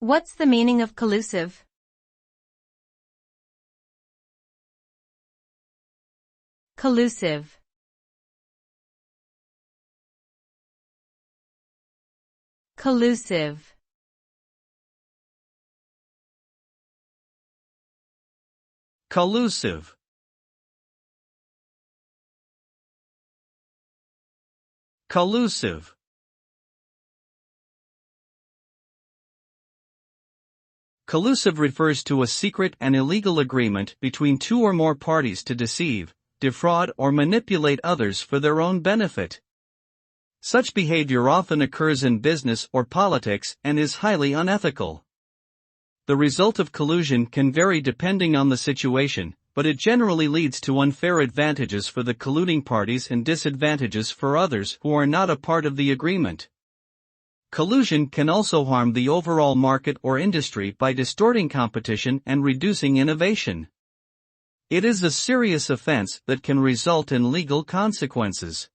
What's the meaning of collusive? Collusive. Collusive. Collusive. Collusive. Collusive refers to a secret and illegal agreement between two or more parties to deceive, defraud, or manipulate others for their own benefit. Such behavior often occurs in business or politics and is highly unethical. The result of collusion can vary depending on the situation, but it generally leads to unfair advantages for the colluding parties and disadvantages for others who are not a part of the agreement. Collusion can also harm the overall market or industry by distorting competition and reducing innovation. It is a serious offense that can result in legal consequences.